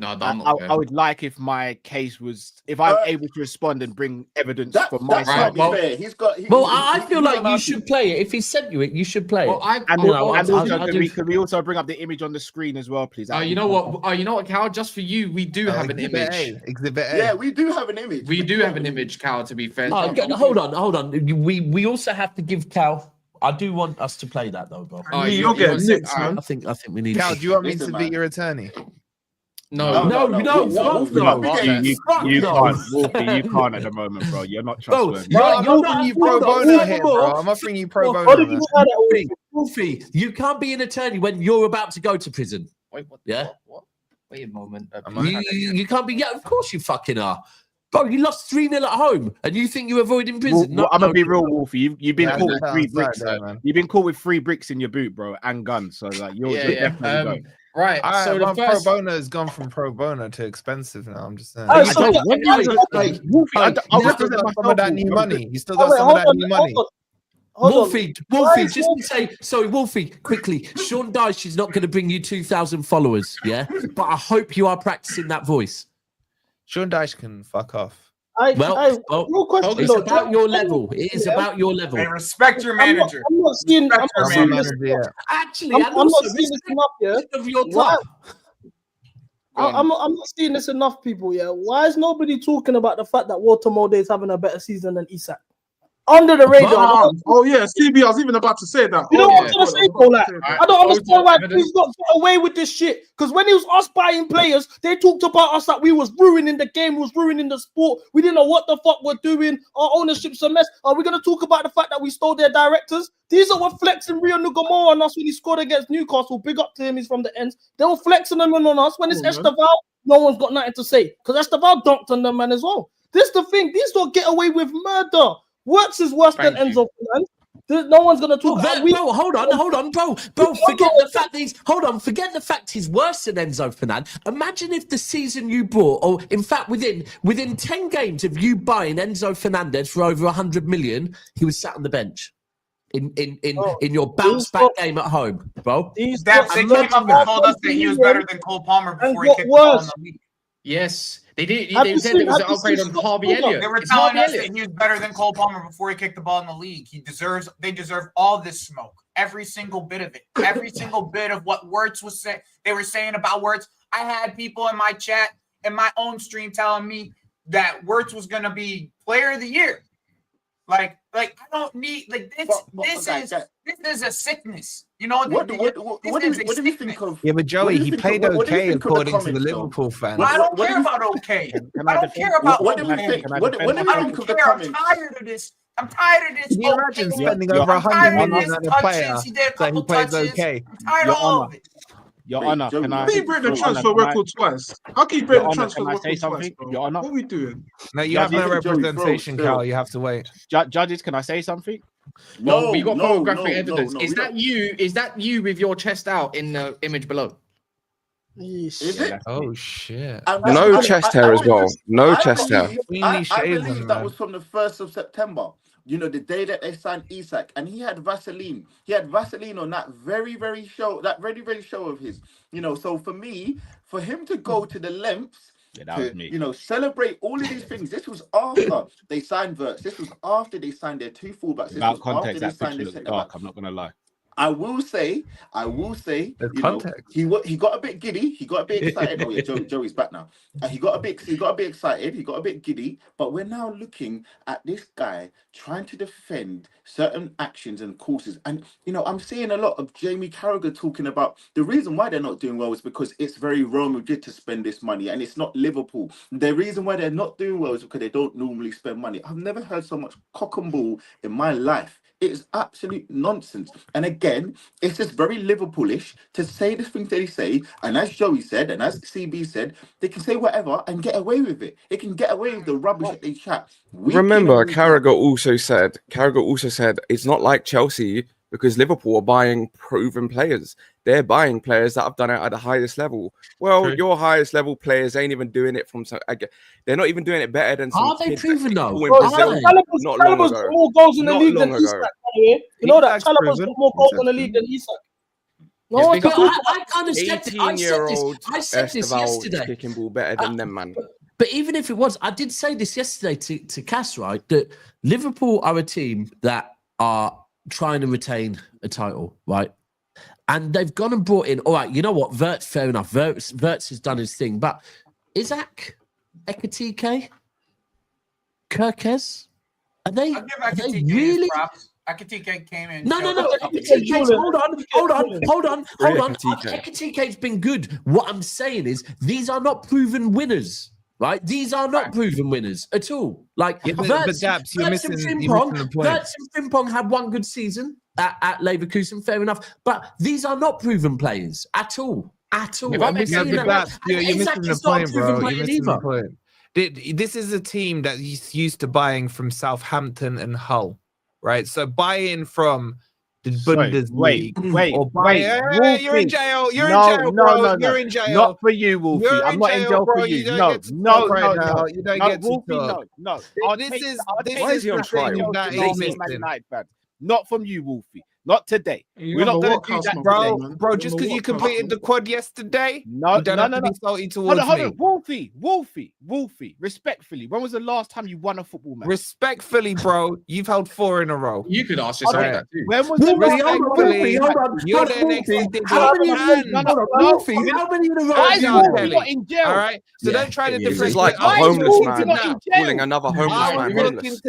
No, I'm not I would like if my case was, if I'm able to respond and bring evidence from my That's side. not fair. He's got. I feel like you should play it. If he sent you it, you should play it. Can we also bring up the image on the screen as well, please? You know what, Cal? Just for you, we do have an image. Exhibit A. Yeah, we do have an image. We do have an image, Cal. To be fair. Hold on. We also have to give Cal. I do want us to play that though, bro. You'll get nicked, man. I think we need. Cal, do you want me to be your attorney? No. You can't. Wolfie, you can't at the moment, bro. You're not trustworthy. I'm offering you pro bono here, bro. I'm offering you pro bono. Wolfie, you can't be an attorney when you're about to go to prison. Wait, what? Yeah. What? Wait a moment. You can't be. Yeah, of course you fucking are. Bro, you lost 3-0 at home, and you think you're avoiding prison? I'm gonna be real, Wolfie. You've been caught with 3 bricks. You've been caught with 3 bricks in your boot, bro, and guns. So like, you're definitely going. Right. So the pro bono has gone from pro bono to expensive now. I'm just saying. I don't want you. You still got some of that new money. You still got some of that new money. Wolfie, just to say, sorry, Wolfie, quickly. Sean Dyche is not going to bring you 2,000 followers, yeah? But I hope you are practicing that voice. Sean Dyche can fuck off. It's about your level. It is about your level. Hey, respect your manager. I'm not seeing this enough, yeah? Of your time. I'm not seeing this enough, people, yeah? Why is nobody talking about the fact that Walter Molde is having a better season than Isak? Under the radar. Oh yeah, CB, I was even about to say that. You know what I'm trying to say, bro? Like, I don't understand why he's not get away with this shit. Because when it was us buying players, they talked about us that we was ruining the game, we was ruining the sport. We didn't know what the fuck we're doing. Our ownership's a mess. Are we gonna talk about the fact that we stole their directors? These are what flexing Rio Nugamora on us when he scored against Newcastle. Big up to him, he's from the ends. They were flexing them on us. When it's Esteval, no one's got nothing to say. Because Esteval dunked on them, man, as well. This is the thing. These don't get away with murder. Works is worse than Enzo Fernandez. No one's gonna talk about. Bro, hold on, bro. Forget the fact he's worse than Enzo Fernandez. Imagine if the season you bought, or in fact within 10 games of you buying Enzo Fernandez for over 100 million, he was sat on the bench in your bounce back game at home, bro. They came up and told us that he was better than Cole Palmer before he kicked the ball in the league. Yes, they did. They said there was an upgrade on Harvey Elliott. They were telling us that he was better than Cole Palmer before he kicked the ball in the league. They deserve all this smoke. Every single bit of it. Every single bit of what Wirtz was saying. They were saying about Wirtz. I had people in my chat, in my own stream, telling me that Wirtz was going to be player of the year. Like I don't need this is a sickness. You know what do you think of? Yeah, but Joey, he played okay according to the Liverpool fans. I don't care about okay. I don't care about what do you think? What do you think of the comments? I'm tired of this. I'm tired of this. Can you imagine spending over 100 million on a player that he plays okay? I'm tired of all of it. Your Honor, can I? He break the transfer record twice. How can you break the transfer record twice, bro? Your Honor, what are we doing? No, you have no representation, Cal. You have to wait. Judges, can I say something? No, we got photographic evidence. Is that you? Is that you with your chest out in the image below? Is it? Oh shit! No chest hair as well. No chest hair. I believe that was from the 1st of September. You know, the day that they signed Isak, and he had Vaseline. He had Vaseline on that very show of his. You know, so for me, for him to go to the lengths to, celebrate all of these things. This was after they signed Wirtz. This was after they signed their 2 fullbacks. Without context, that picture looks dark. I'm not gonna lie. I will say, he got a bit giddy. He got a bit excited. Oh yeah, Joey's back now. He got a bit excited. He got a bit giddy. But we're now looking at this guy trying to defend certain actions and courses. And I'm seeing a lot of Jamie Carragher talking about the reason why they're not doing well is because it's very Real Madrid to spend this money, and it's not Liverpool. The reason why they're not doing well is because they don't normally spend money. I've never heard so much cock and bull in my life. It is absolute nonsense. And again, it's just very Liverpoolish to say the things they say. And as Joey said, and as CB said, they can say whatever and get away with it. They can get away with the rubbish that they chat. Remember, Carragher also said it's not like Chelsea because Liverpool are buying proven players. They're buying players that have done it at the highest level. Well, your highest level players ain't even doing it from. They're not even doing it better than. Are they proven though? Not long ago. More goals in the league than Isak. You know that Chalobah's got more goals in the league than Isak. No, I kind of said this. I said this yesterday. Kicking ball better than them, man. But even if it was, I did say this yesterday to Cass, right? That Liverpool are a team that are trying to retain a title, right? And they've gone and brought in, all right, you know what? Wirtz, fair enough. Wirtz has done his thing. But Isaac, Ekitike, Kirkes, are they really? Ekitike came in. No. Hold on. Ekitike's been good. What I'm saying is these are not proven winners. Right, these are not proven winners at all. Like, but Daps, you're missing the point. Wirtz and Frimpong had one good season at Leverkusen, fair enough. But these are not proven players at all. At all. You're missing the point, bro. You're missing the point. This is a team that is used to buying from Southampton and Hull, right? So buying from the Bundesliga. Wait. You're in jail. You're in jail, bro. No. You're in jail. Not for you, Wolfie. I'm not in jail for you. You don't get to Wolfie, talk. no. This is he on trial? that he's missing. Not from you, Wolfie. Not today. We're not going to do that, bro. Just because you completed the quad yesterday, you don't have to be salty towards me. Hold on, Wolfie. Respectfully, when was the last time you won a football match? Respectfully, bro, you've held 4 in a row. You could ask yourself that too. When was the respectfully? You're the next. How many in a row? Why is Wolfie not in jail? All right, so don't try to deflect. It's like a homeless man calling another homeless man homeless.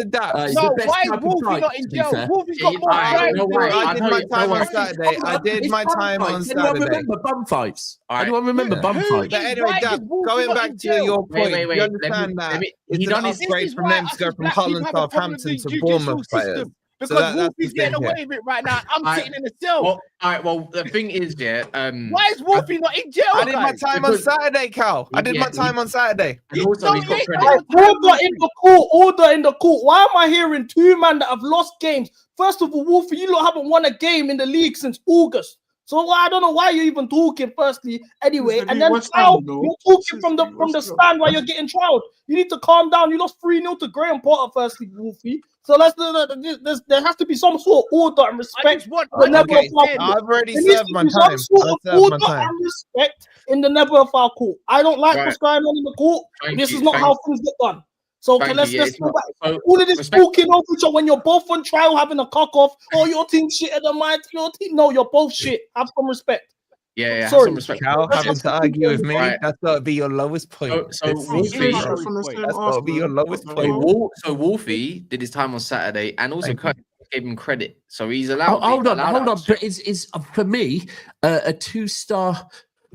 No, why is Wolfie not in jail? Wolfie's got more crimes. I did my time on Saturday. I did my time on Saturday. Anyone remember bum fights? Anyone remember bum fights? But anyway, going back to your point, you understand that it's an upgrade from them to go from Hull and Southampton to Bournemouth players. Because Wolfie's getting away with it right now. I'm sitting in the cell. All right, well, the thing is, why is Wolfie not in jail? I did my time on Saturday, Cal. I did my time on Saturday. And also, he's got credit. Order in the court. Why am I hearing 2 men that have lost games? First of all, Wolfie, you lot haven't won a game in the league since August. So I don't know why you're even talking. Firstly, anyway, and then now you're talking from the stand while you're getting trialed. You need to calm down. You lost 3-0 to Graham Potter. Firstly, Wolfie. So there has to be some sort of order and respect. I've already served my time. Order and respect in the Never Foul court. I don't like what's going on in the court. This is not how things get done. So let's go back. All of this talking over each other when you're both on trial having a cock off. Oh, your team shit at the mind. Your team, no, you're both shit. Have some respect. Yeah. Sorry, some respect. Cal, having to argue with me, that's got to be your lowest point. So Wolfie, that's got to be your lowest point. So Wolfie did his time on Saturday, and also Kurt gave him credit, so he's allowed. Hold on. But it's for me a 2-star,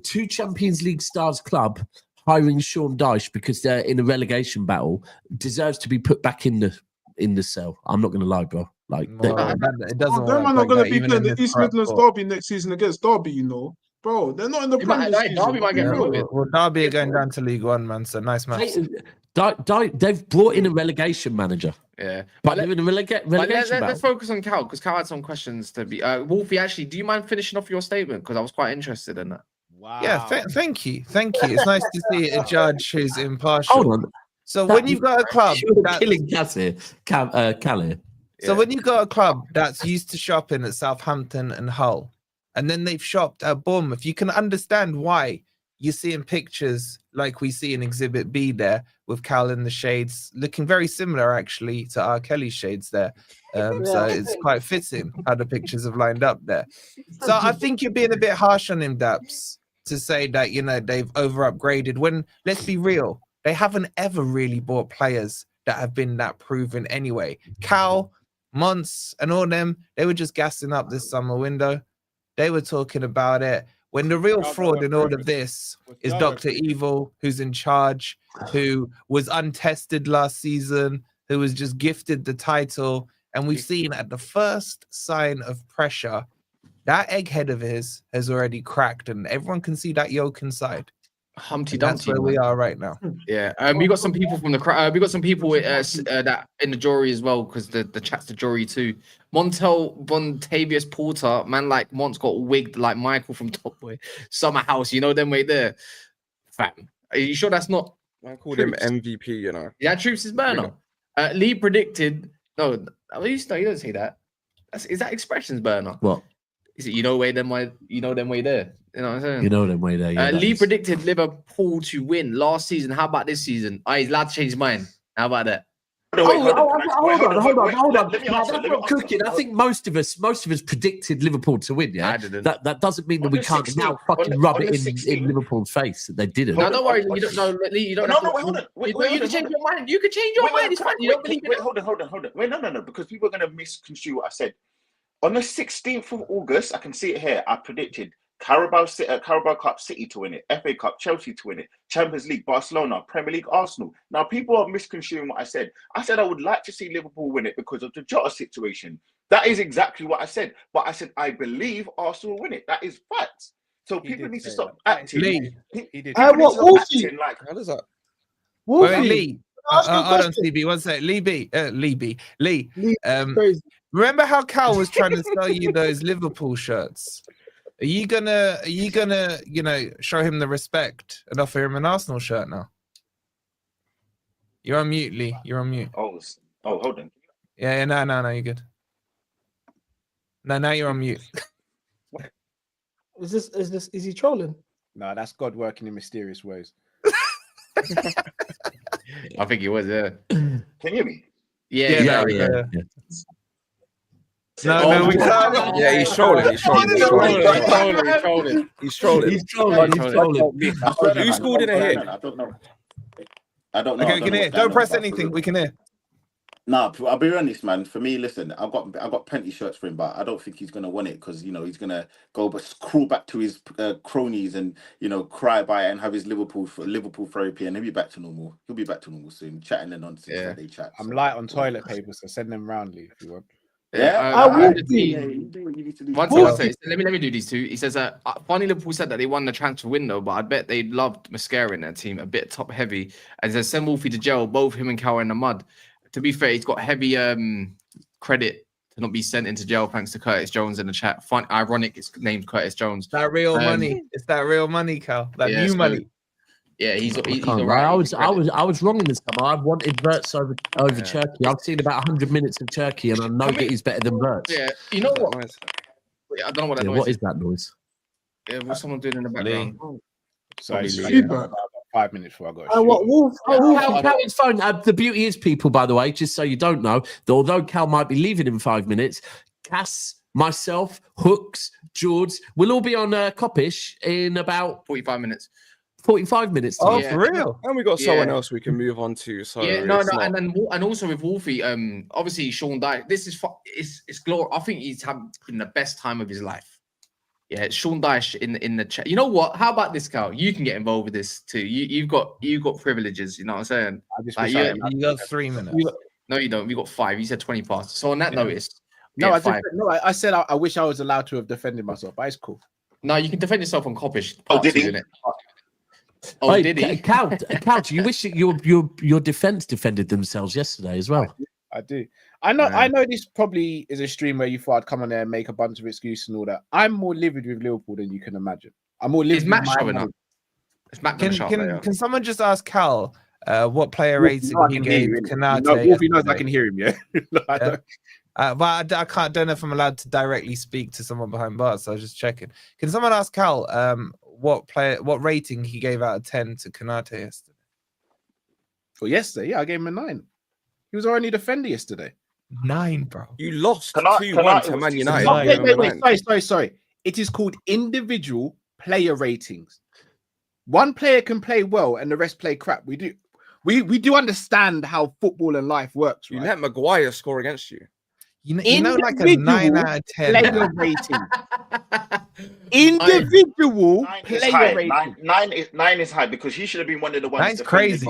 2 Champions League stars club hiring Sean Dyche because they're in a relegation battle deserves to be put back in the cell. I'm not going to lie, bro. Like it doesn't. Them are not going to be playing the East Midlands Derby next season against Derby, you know. Bro, they're not in the Premier League. Derby might get rid of it. Well, Derby are going down to League One, man. So nice match. They've brought in a relegation manager. Yeah, but they're in a relegation battle. Let's focus on Cal because Cal had some questions to be. Wolfie, actually, do you mind finishing off your statement? Because I was quite interested in that. Wow. Yeah, thank you. It's nice to see a judge who's impartial. Hold on. So when you've got a club that's killing Callie. So when you've got a club that's used to shopping at Southampton and Hull, and then they've shopped at Bournemouth, you can understand why you're seeing pictures like we see in Exhibit B there with Cal in the shades, looking very similar actually to R. Kelly's shades there. So it's quite fitting how the pictures have lined up there. So I think you're being a bit harsh on him, Daps, to say that, you know, they've over upgraded when, let's be real, they haven't ever really bought players that have been that proven anyway. Cal, Mons, and all them, they were just gassing up this summer window. They were talking about it. When the real fraud in all of this is Dr. Evil, who's in charge, who was untested last season, who was just gifted the title. And we've seen at the first sign of pressure, that egghead of his has already cracked, and everyone can see that yolk inside. Humpty Dumpty. That's where we are right now. Yeah, we got some people from the crowd. We got some people that in the jury as well, because the chat's the jury too. Montel Bontavious Porter, man, like Mont's got wigged like Michael from Top Boy Summer House. You know them way there, fam. Are you sure that's not? I called him MVP. You know. Yeah, Troops is burner. Lee predicted. No, he doesn't say that. Is that expressions burner? What? Is it you know way them way you know them way there? You know what I'm saying? You know them way there. Yeah, Lee predicted Liverpool to win last season. How about this season? He's allowed to change his mind. How about that? Hold on. That's not cooking. I think most of us predicted Liverpool to win. Yeah, I didn't. That doesn't mean that we can't now fucking rub it in Liverpool's face that they didn't. No, don't worry. You don't know. Lee, you don't. No, hold on. You can change your mind. You can change your mind. It's fine. You don't believe it. Hold on. Wait, no. Because people are going to misconstrue what I said. On the 16th of August, I can see it here. I predicted Carabao Cup City to win it, FA Cup Chelsea to win it, Champions League Barcelona, Premier League Arsenal. Now people are misconstruing what I said. I said I would like to see Liverpool win it because of the Jota situation. That is exactly what I said. But I said I believe Arsenal will win it. That is fact. So people need to stop acting. Lee, Wolfie? Like, how does that? Wolfie, Lee. Hold on, CB. One sec. Lee. Remember how Cal was trying to sell you those Liverpool shirts? Are you gonna, show him the respect and offer him an Arsenal shirt now? You're on mute, Lee. You're on mute. Oh, hold on. Yeah, no, you're good. No, now you're on mute. Is he trolling? No, that's God working in mysterious ways. I think he was, yeah. Can you hear me? Yeah. No, we can't. Yeah, he's trolling. He's trolling. You scored in a hit. I don't know. Okay, we can hear. Don't press anything. We can hear. Nah, I'll be honest, man. For me, listen, I've got plenty shirts for him, but I don't think he's gonna want it because he's gonna go but crawl back to his cronies and cry about it and have his Liverpool therapy, and he'll be back to normal. He'll be back to normal soon, chatting the nonsense that they chat. I'm light on toilet paper, so send them round, Lee, if you want. Let me do these two. He says, funny Liverpool said that they won the transfer window, but I bet they loved Mascara in their team, a bit top heavy. And he says, send Wolfie to jail, both him and Cow in the mud. To be fair, he's got heavy credit to not be sent into jail thanks to Curtis Jones in the chat. Ironic, his name's Curtis Jones. That real money. It's that real money, Cal. That new money. Yeah, he's all right. I was wrong in this time. I wanted Verts over Turkey. I've seen about 100 minutes of Turkey, and I know that he's better than Verts. Yeah, you know what? Wait, I don't know what that noise what is that noise? Yeah, what's someone doing in the background? Sorry, Lee. 5 minutes before I got Cal's phone. The beauty is, people, by the way, just so you don't know, that although Cal might be leaving in 5 minutes, Cass, myself, Hooks, George, we'll all be on Coppish in about 45 minutes. 45 minutes. Oh, for real? And we got someone else we can move on to. So and also with Wolfie, obviously Sean Dyche. This is it's glory. I think he's having the best time of his life. Yeah, it's Sean Dyche in the chat. You know what? How about this, Cal? You can get involved with this too. You've got privileges. You know what I'm saying? You got 3 minutes. No, you don't. We got 5. You said 20 past. So on that notice, I said I wish I was allowed to have defended myself, but it's cool. No, you can defend yourself on Coppish. Did he? Did he? Cal, do you wish your defense defended themselves yesterday as well? I do. I know this probably is a stream where you thought I'd come on there and make a bunch of excuses and all that. I'm more livid with Liverpool than you can imagine. I'm more livid. Is Matt showing up? Can someone just ask Cal what player rating he gave Konate? Wolfie knows I can hear him, yeah. But I don't know if I'm allowed to directly speak to someone behind bars, so I was just checking. Can someone ask Cal what rating he gave out of 10 to Konate yesterday? Well, yesterday, I gave him a 9. He was our only defender yesterday. 9, bro. You lost 2-1 to Man United. Wait, sorry. It is called individual player ratings. One player can play well and the rest play crap. We do understand how football and life works, right? You let Maguire score against you. You know, like a 9 out of 10 player rating. Individual player rating. 9 is high because he should have been one of the ones. That's crazy.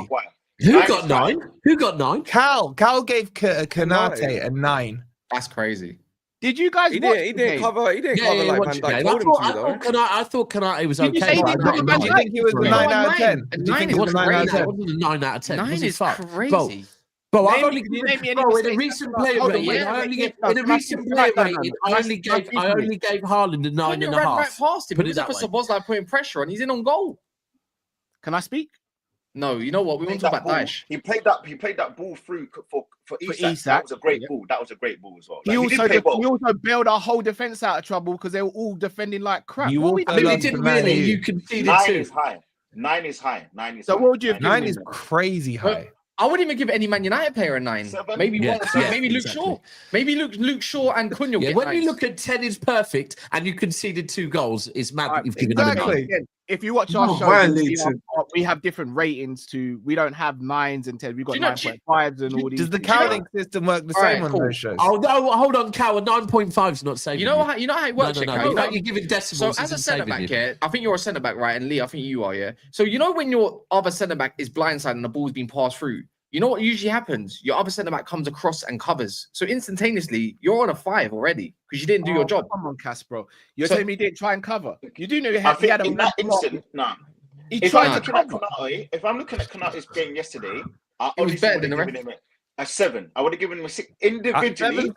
Who got 9? Who got 9? Cal gave Konate a 9. That's crazy. Did you guys? He didn't cover like Van Dijk told him to, though. I thought Konate was okay. Did you think he was a 9 out of 10? 9 was 9 out of 10. It wasn't a 9 out of 10. 9 is crazy. Bro, I've only in a recent player rating. I only gave Haaland a 9.5. Past him. Put it that way. Was like putting pressure on. He's in on goal. Can I speak? No, you know what? We want to talk about Dyche. He played that ball through for Isak. That was a great ball. That was a great ball as well. Like, he also bailed our whole defense out of trouble because they were all defending like crap. It didn't really. You conceded 9 2. is high. 9 is high. 9 is so high. what would you have 9 is crazy high. I wouldn't even give any Man United player a 9. Maybe maybe Luke Shaw. Maybe Luke Shaw and Cunha. Yeah, when you look at 10 is perfect and you conceded 2 goals, it's mad that you've given them a 9. If you watch our show, we have different ratings to. We don't have 9s and 10s. We've got 9.5s and all these. Does the counting system work the same on those shows? Oh no, hold on, Cal. A 9.5 is not saving. You know how it works. No, you're giving decimals. So as a centre back, I think you're a centre back, right? And Lee, I think you are, yeah. So you know when your other centre back is blindside and the ball's being passed through. You know what usually happens? Your other centre back comes across and covers. So instantaneously, you're on a 5 already because you didn't do your job. Come on, Cass, bro. You're telling me he didn't try and cover. You do know he had in that instant, If I'm looking at Konate's game yesterday, I honestly would have given him a 7. I would have given him a 6 individually.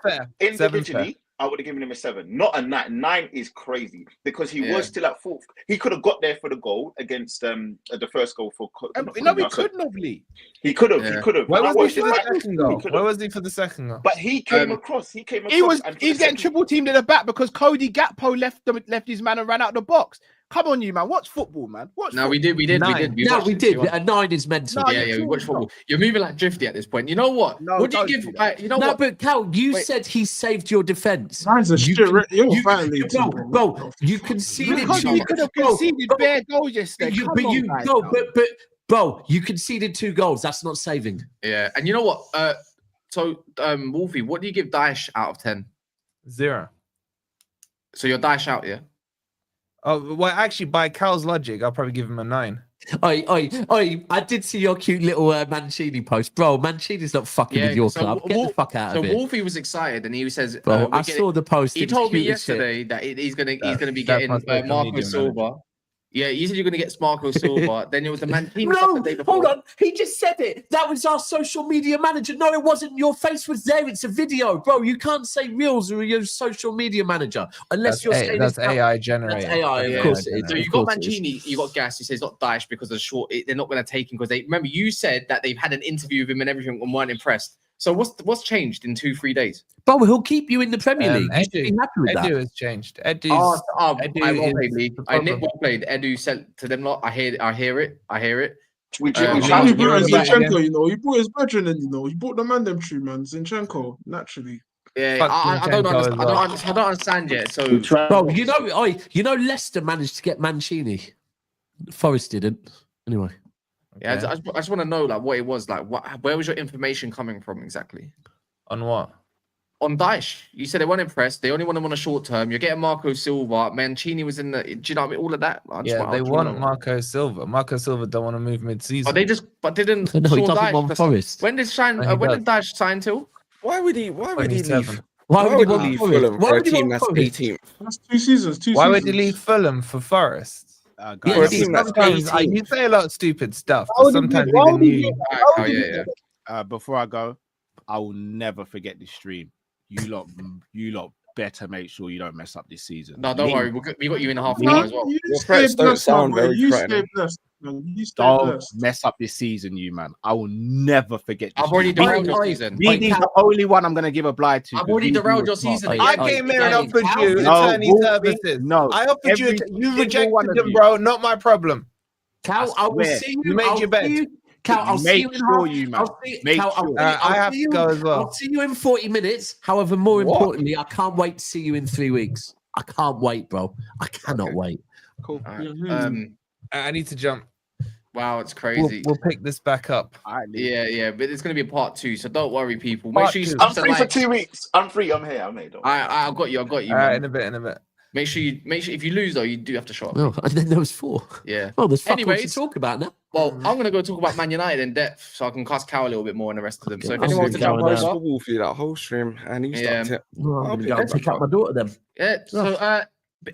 I would have given him a 7, not a 9. 9 is crazy because he was still at 4th. He could have got there for the goal against the first goal for. No, he couldn't have, Lee. He could have. He could have. Where was he for the second goal? Where was he for the second goal? But he came across. He came across. He's getting triple teamed in the back because Cody Gakpo left his man and ran out the box. Come on, you man. Watch football, man. We did. We did. A 9 is mental. Yeah, we watched football. You're moving like Drifty at this point. You know what? No, what do you give? You know what? But Cal, you said he saved your defense. You're violating. Bro, you conceded. You could have conceded bare goals yesterday. Bro, you conceded 2 goals. That's not saving. Yeah, and you know what? So, Wolfie, what do you give Dyche out of 10? 0. So you're Dyche out, yeah? Oh, well, actually, by Cal's logic, I'll probably give him a 9. I did see your cute little Mancini post. Bro, Mancini's not fucking with your club. Get the fuck out of here. So Wolfie was excited and he says, bro, I saw the post. He told me yesterday that he's gonna be getting Marco Silva. Yeah, you said you're going to get Marco Silva. Then it was the Mancini. No, hold on. He just said it. That was our social media manager. No, it wasn't. Your face was there. It's a video. Bro, you can't say reals or your social media manager unless you're saying that's AI generated. That's AI, of course it is. So you got Mancini, you got Gas. You say it's not Dyche because of the short. They're not going to take him because they remember you said that they've had an interview with him and everything and weren't impressed. So what's changed in 2-3 days? Bro, he'll keep you in the Premier League. You should be happy with that. Edu has changed. I well played. Edu said to them, "Lot, I hear it. He brought Zinchenko, you know. He brought his brethren in, you know. He brought the man them true, man. Zinchenko, naturally. Yeah, I don't understand. I don't understand yet. So, bro, you know, Leicester managed to get Mancini. Forest didn't. Anyway. Yeah, I just want to know like what it was like. Where was your information coming from exactly? On what? On Dyche. You said they weren't impressed. They only want him on a short term. You're getting Marco Silva. Mancini was in the. Do you know what I mean? All of that. They want Marco Silva. Marco Silva don't want to move mid-season. They just, but didn't. No, he doesn't want Forest. When did Dyche sign till? Why would he leave? Why would he leave Fulham for a team that's 18th? That's 2 seasons. Why would he leave Fulham for Forest? You say a lot of stupid stuff. Sometimes even you. Before I go, I will never forget this stream. You lot better make sure you don't mess up this season. No, don't worry. We got you in a half an hour as well. Your threats don't sound very threatening. Don't mess up this season, you man. I will never forget. I've already derailed your season. He's the only one I'm going to give a blight to. I've already derailed your season. I came here and offered you attorney services. No, I offered you. You rejected them, bro. Not my problem. Cal, I will see you. You made your bed. Cal, I'll see you in I have to go as well. I'll see you in 40 minutes. However, more importantly, I can't wait to see you in 3 weeks. I can't wait, bro. I cannot wait. Cool. I need to jump. Wow, it's crazy. We'll pick this back up. Yeah, but it's going to be a part 2, so don't worry, people. Make sure I'm free for 2 weeks. I'm free. I'm here. I got you. In a bit. Make sure if you lose though, you do have to shop. Oh, and then there was 4. Yeah. Well, there's fuck to talk about now. Well, I'm gonna go talk about Man United in depth, so I can cast Cow a little bit more and the rest of them. So if anyone wants to jump over, Wolfie that whole stream, and he stopped it. I'll pick up my daughter then. Yeah. So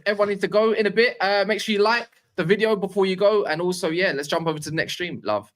everyone needs to go in a bit. Make sure you like the video before you go, and also let's jump over to the next stream, love.